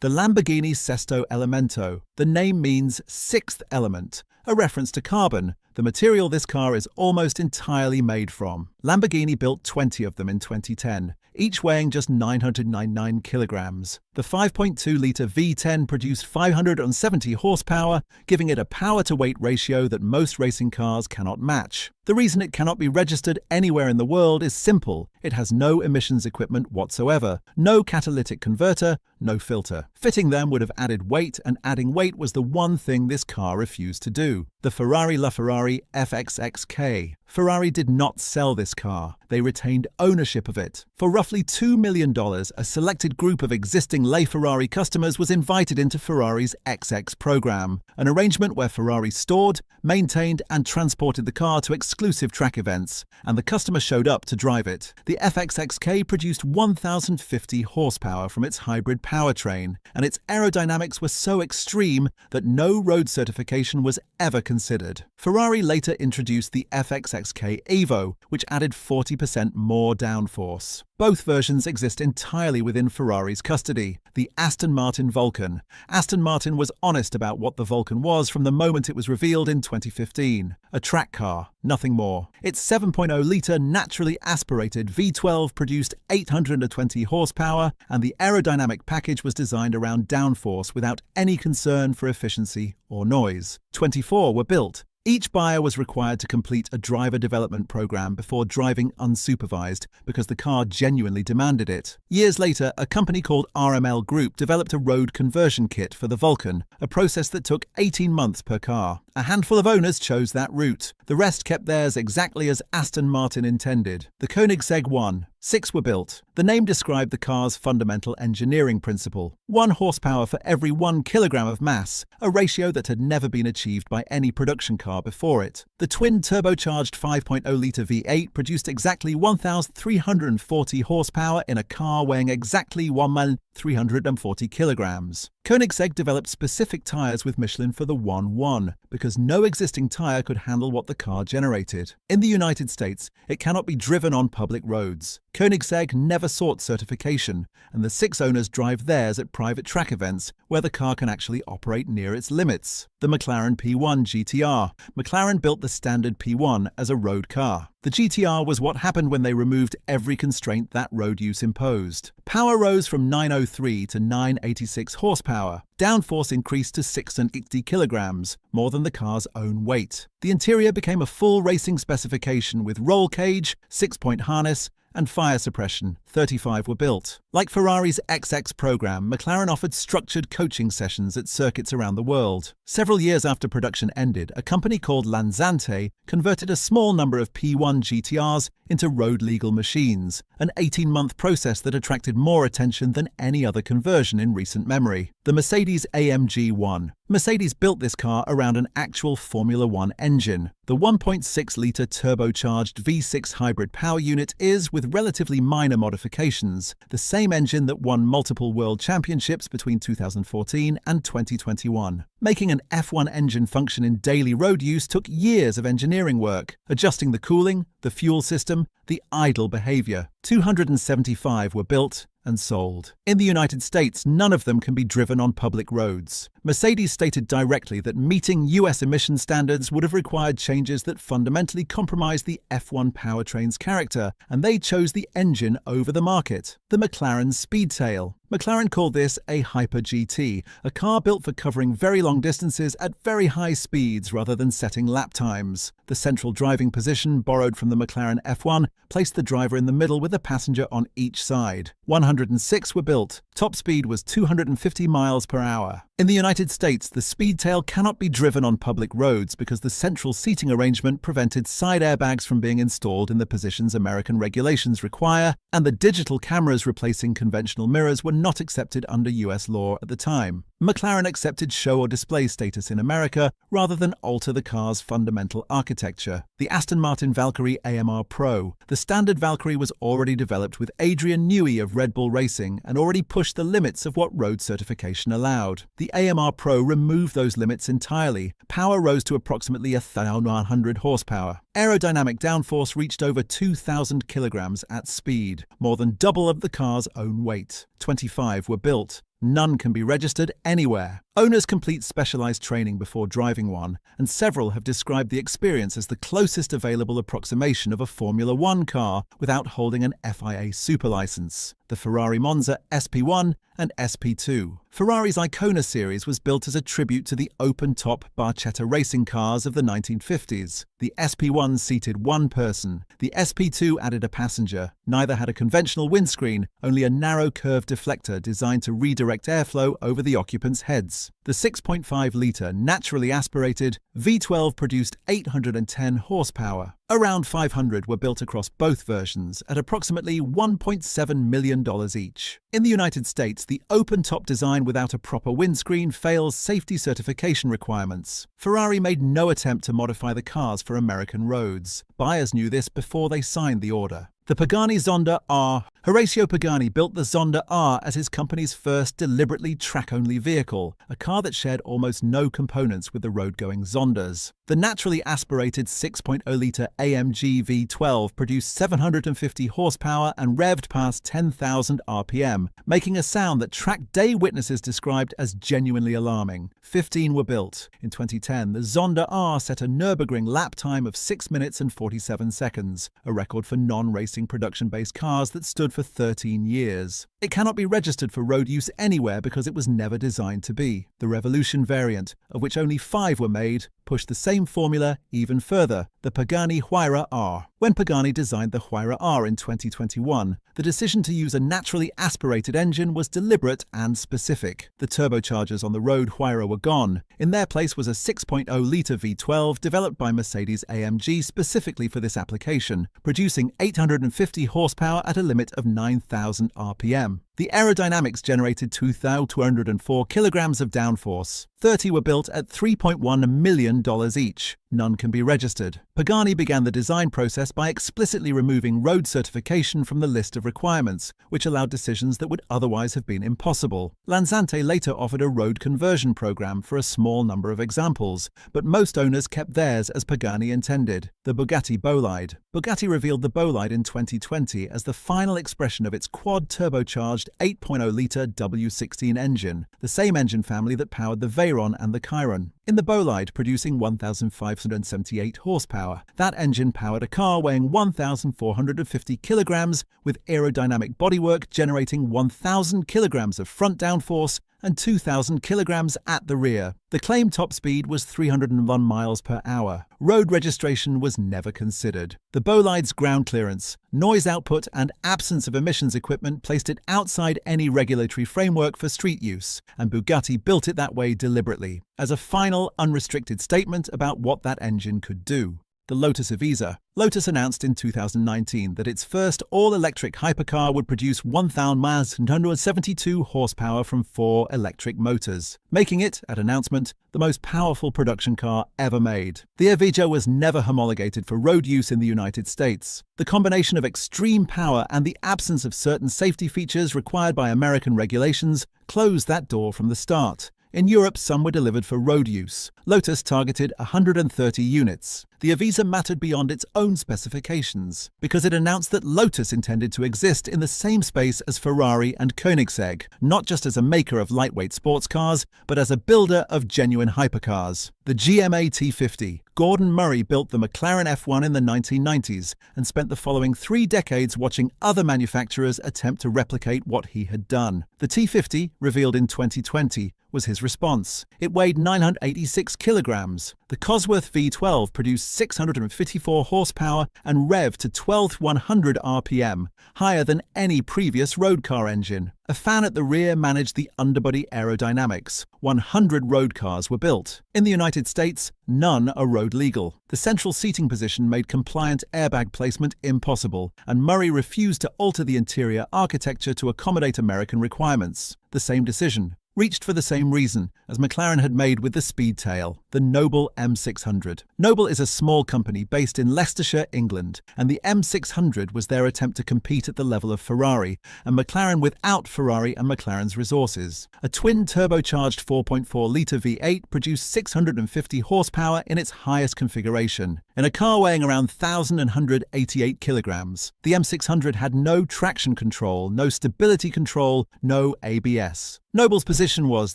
The Lamborghini Sesto Elemento. The name means sixth element, a reference to carbon, the material this car is almost entirely made from. Lamborghini built 20 of them in 2010, each weighing just 999 kilograms. The 5.2-litre V10 produced 570 horsepower, giving it a power-to-weight ratio that most racing cars cannot match. The reason it cannot be registered anywhere in the world is simple. It has no emissions equipment whatsoever, no catalytic converter, no filter. Fitting them would have added weight, and adding weight was the one thing this car refused to do. The Ferrari LaFerrari FXXK. Ferrari did not sell this car. They retained ownership of it. For roughly $2 million, a selected group of existing LaFerrari customers was invited into Ferrari's XX program, an arrangement where Ferrari stored, maintained, and transported the car to exclusive track events, and the customer showed up to drive it. The FXXK produced 1,050 horsepower from its hybrid powertrain, and its aerodynamics were so extreme that no road certification was ever considered. Ferrari later introduced the FXXK Evo, which added 40% more downforce. Both versions exist entirely within Ferrari's custody. The Aston Martin Vulcan. Aston Martin was honest about what the Vulcan was from the moment it was revealed in 2015. A track car, nothing more. Its 7.0-litre naturally aspirated V12 produced 820 horsepower, and the aerodynamic package was designed around downforce without any concern for efficiency or noise. 24 were built. Each buyer was required to complete a driver development program before driving unsupervised because the car genuinely demanded it. Years later, a company called RML Group developed a road conversion kit for the Vulcan, a process that took 18 months per car. A handful of owners chose that route. The rest kept theirs exactly as Aston Martin intended. The Koenigsegg won. 6 were built. The name described the car's fundamental engineering principle: 1 horsepower for every 1 kilogram of mass, a ratio that had never been achieved by any production car before it. The twin-turbocharged 5.0-litre V8 produced exactly 1,340 horsepower in a car weighing exactly 1,340 kilograms. Koenigsegg developed specific tyres with Michelin for the 1-1 because no existing tyre could handle what the car generated. In the United States, it cannot be driven on public roads. Koenigsegg never sought certification, and the 6 owners drive theirs at private track events where the car can actually operate near its limits. The McLaren P1 GTR. McLaren built the standard P1 as a road car. The GTR was what happened when they removed every constraint that road use imposed. Power rose from 903 to 986 horsepower. Downforce increased to 680 kilograms, more than the car's own weight. The interior became a full racing specification with roll cage, 6-point harness, and fire suppression. 35 were built. Like Ferrari's XX program, McLaren offered structured coaching sessions at circuits around the world. Several years after production ended, a company called Lanzante converted a small number of P1 GTRs into road-legal machines, an 18-month process that attracted more attention than any other conversion in recent memory. The Mercedes-AMG 1. Mercedes built this car around an actual Formula One engine. The 1.6-litre turbocharged V6 hybrid power unit is, with relatively minor modifications, the same engine that won multiple world championships between 2014 and 2021. Making an F1 engine function in daily road use took years of engineering work, adjusting the cooling, the fuel system, the idle behavior. 275 were built and sold. In the United States, none of them can be driven on public roads. Mercedes stated directly that meeting US emission standards would have required changes that fundamentally compromised the F1 powertrain's character, and they chose the engine over the market. The McLaren Speedtail. McLaren called this a Hyper GT, a car built for covering very long distances at very high speeds rather than setting lap times. The central driving position, borrowed from the McLaren F1, placed the driver in the middle with a passenger on each side. 106 were built. Top speed was 250 miles per hour. In the United States, the Speedtail cannot be driven on public roads because the central seating arrangement prevented side airbags from being installed in the positions American regulations require, and the digital cameras replacing conventional mirrors were not accepted under US law at the time. McLaren accepted show or display status in America rather than alter the car's fundamental architecture. The Aston Martin Valkyrie AMR Pro. The standard Valkyrie was already developed with Adrian Newey of Red Bull Racing and already pushed the limits of what road certification allowed. The AMR Pro removed those limits entirely. Power rose to approximately 1,100 horsepower. Aerodynamic downforce reached over 2,000 kilograms at speed, more than double of the car's own weight. 25 were built. None can be registered anywhere. Owners complete specialized training before driving one, and several have described the experience as the closest available approximation of a Formula One car without holding an FIA super license. The Ferrari Monza SP1 and SP2. Ferrari's Icona series was built as a tribute to the open-top Barchetta racing cars of the 1950s. The SP1 seated one person. The SP2 added a passenger. Neither had a conventional windscreen, only a narrow curved deflector designed to redirect airflow over the occupants' heads. The 6.5-litre naturally aspirated V12 produced 810 horsepower. Around 500 were built across both versions at approximately $1.7 million each. In the United States, the open-top design without a proper windscreen fails safety certification requirements. Ferrari made no attempt to modify the cars for American roads. Buyers knew this before they signed the order. The Pagani Zonda R. Horacio Pagani built the Zonda R as his company's first deliberately track-only vehicle, a car that shared almost no components with the road-going Zondas. The naturally aspirated 6.0-litre AMG V12 produced 750 horsepower and revved past 10,000 RPM, making a sound that track day witnesses described as genuinely alarming. 15 were built. In 2010, the Zonda R set a Nürburgring lap time of 6 minutes and 47 seconds, a record for non-racing production-based cars that stood for 13 years. It cannot be registered for road use anywhere because it was never designed to be. The Revolution variant, of which only 5 were made, pushed the same formula even further, the Pagani Huayra R. When Pagani designed the Huayra R in 2021, the decision to use a naturally aspirated engine was deliberate and specific. The turbochargers on the road Huayra were gone. In their place was a 6.0-litre V12 developed by Mercedes-AMG specifically for this application, producing 850 horsepower at a limit of 9,000 RPM. The aerodynamics generated 2,204 kilograms of downforce. 30 were built at $3.1 million each. None can be registered. Pagani began the design process by explicitly removing road certification from the list of requirements, which allowed decisions that would otherwise have been impossible. Lanzante later offered a road conversion program for a small number of examples, but most owners kept theirs as Pagani intended. The Bugatti Bolide. Bugatti revealed the Bolide in 2020 as the final expression of its quad-turbocharged 8.0-litre W16 engine, the same engine family that powered the Veyron and the Chiron. In the Bolide, producing 1,578 horsepower, that engine powered a car weighing 1,450 kilograms with aerodynamic bodywork generating 1,000 kilograms of front downforce and 2,000 kilograms at the rear. The claimed top speed was 301 miles per hour. Road registration was never considered. The Bolide's ground clearance, noise output, and absence of emissions equipment placed it outside any regulatory framework for street use, and Bugatti built it that way deliberately, as a final, unrestricted statement about what that engine could do. The Lotus Evisa. Lotus announced in 2019 that its first all-electric hypercar would produce 1,172 horsepower from 4 electric motors, making it, at announcement, the most powerful production car ever made. The Evija was never homologated for road use in the United States. The combination of extreme power and the absence of certain safety features required by American regulations closed that door from the start. In Europe, some were delivered for road use. Lotus targeted 130 units. The Evisa mattered beyond its own specifications, because it announced that Lotus intended to exist in the same space as Ferrari and Koenigsegg, not just as a maker of lightweight sports cars, but as a builder of genuine hypercars. The GMA T50. Gordon Murray built the McLaren F1 in the 1990s and spent the following 3 decades watching other manufacturers attempt to replicate what he had done. The T50, revealed in 2020, was his response. It weighed 986 kilograms. The Cosworth V12 produced 654 horsepower and revved to 12,100 RPM, higher than any previous road car engine. A fan at the rear managed the underbody aerodynamics. 100 road cars were built. In the United States, none are road legal. The central seating position made compliant airbag placement impossible, and Murray refused to alter the interior architecture to accommodate American requirements. The same decision, reached for the same reason as McLaren had made with the Speedtail, the Noble M600. Noble is a small company based in Leicestershire, England, and the M600 was their attempt to compete at the level of Ferrari, and McLaren without Ferrari and McLaren's resources. A twin-turbocharged 4.4-litre V8 produced 650 horsepower in its highest configuration. In a car weighing around 1,188 kilograms, the M600 had no traction control, no stability control, no ABS. Noble's position was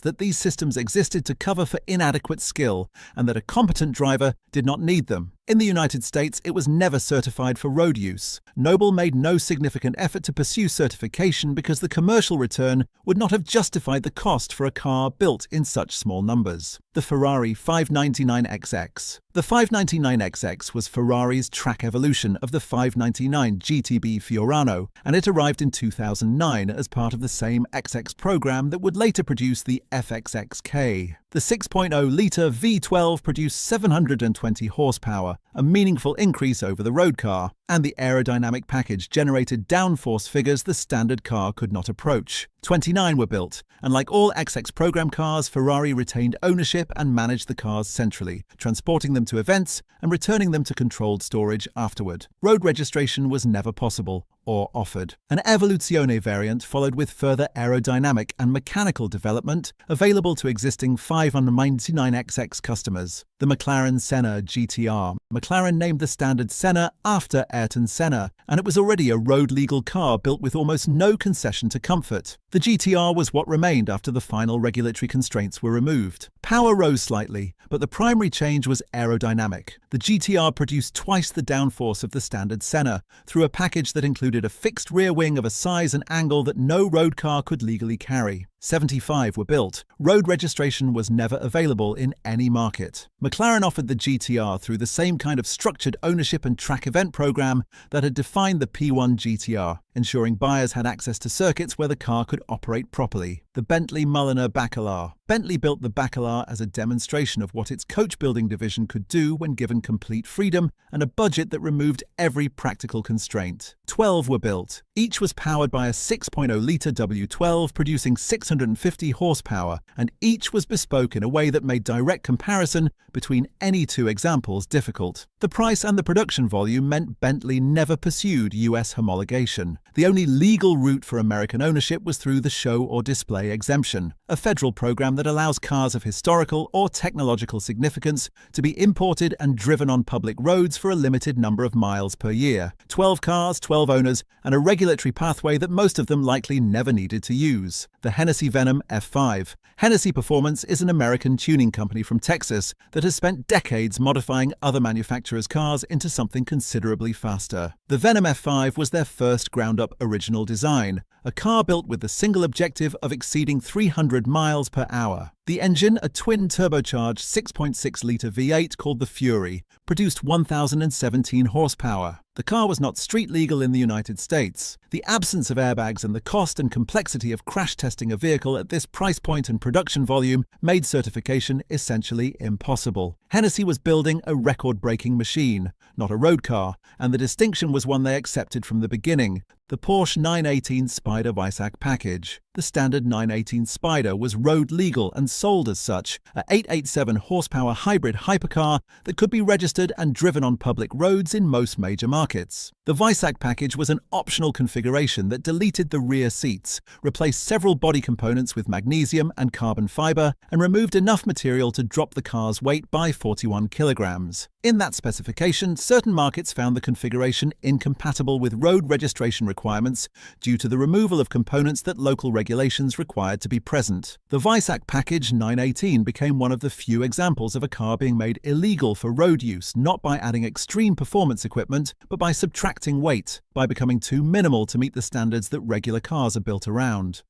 that these systems existed to cover for inadequate skill and that a competent driver did not need them. In the United States, it was never certified for road use. Noble made no significant effort to pursue certification because the commercial return would not have justified the cost for a car built in such small numbers. The Ferrari 599XX. The 599XX was Ferrari's track evolution of the 599 GTB Fiorano, and it arrived in 2009 as part of the same XX program that would later produce the FXXK. The 6.0-litre V12 produced 720 horsepower, a meaningful increase over the road car, and the aerodynamic package generated downforce figures the standard car could not approach. 29 were built, and like all XX program cars, Ferrari retained ownership and managed the cars centrally, transporting them to events and returning them to controlled storage afterward. Road registration was never possible or offered. An Evoluzione variant followed with further aerodynamic and mechanical development available to existing 599XX customers. The McLaren Senna GTR. McLaren named the standard Senna after Ayrton Senna, and it was already a road-legal car built with almost no concession to comfort. The GTR was what remained after the final regulatory constraints were removed. Power rose slightly, but the primary change was aerodynamic. The GTR produced twice the downforce of the standard Senna through a package that included a fixed rear wing of a size and angle that no road car could legally carry. 75 were built. Road registration was never available in any market. McLaren offered the GTR through the same kind of structured ownership and track event program that had defined the P1 GTR, ensuring buyers had access to circuits where the car could operate properly. The Bentley Mulliner Bacalar. Bentley built the Bacalar as a demonstration of what its coach-building division could do when given complete freedom and a budget that removed every practical constraint. 12 were built. Each was powered by a 6.0-litre W12 producing 650 horsepower, and each was bespoke in a way that made direct comparison between any two examples difficult. The price and the production volume meant Bentley never pursued US homologation. The only legal route for American ownership was through the show or display exemption, a federal program that allows cars of historical or technological significance to be imported and driven on public roads for a limited number of miles per year. 12 cars, 12 owners, and a regulatory pathway that most of them likely never needed to use. The Hennessy Venom F5. Hennessy Performance is an American tuning company from Texas that has spent decades modifying other manufacturers' cars into something considerably faster. The Venom F5 was their first ground-up original design, a car built with the single objective of exceeding 300 miles per hour. The engine, a twin-turbocharged 6.6-litre V8 called the Fury, produced 1,017 horsepower. The car was not street legal in the United States. The absence of airbags and the cost and complexity of crash testing a vehicle at this price point and production volume made certification essentially impossible. Hennessy was building a record-breaking machine, not a road car, and the distinction was one they accepted from the beginning: the Porsche 918 Spyder Weissach package. The standard 918 Spyder was road legal and sold as such, a 887 horsepower hybrid hypercar that could be registered and driven on public roads in most major markets. The Weissach package was an optional configuration that deleted the rear seats, replaced several body components with magnesium and carbon fiber, and removed enough material to drop the car's weight by 41 kilograms. In that specification, certain markets found the configuration incompatible with road registration requirements due to the removal of components that local regulations required to be present. The Weissach Package 918 became one of the few examples of a car being made illegal for road use, not by adding extreme performance equipment, but by subtracting weight, by becoming too minimal to meet the standards that regular cars are built around.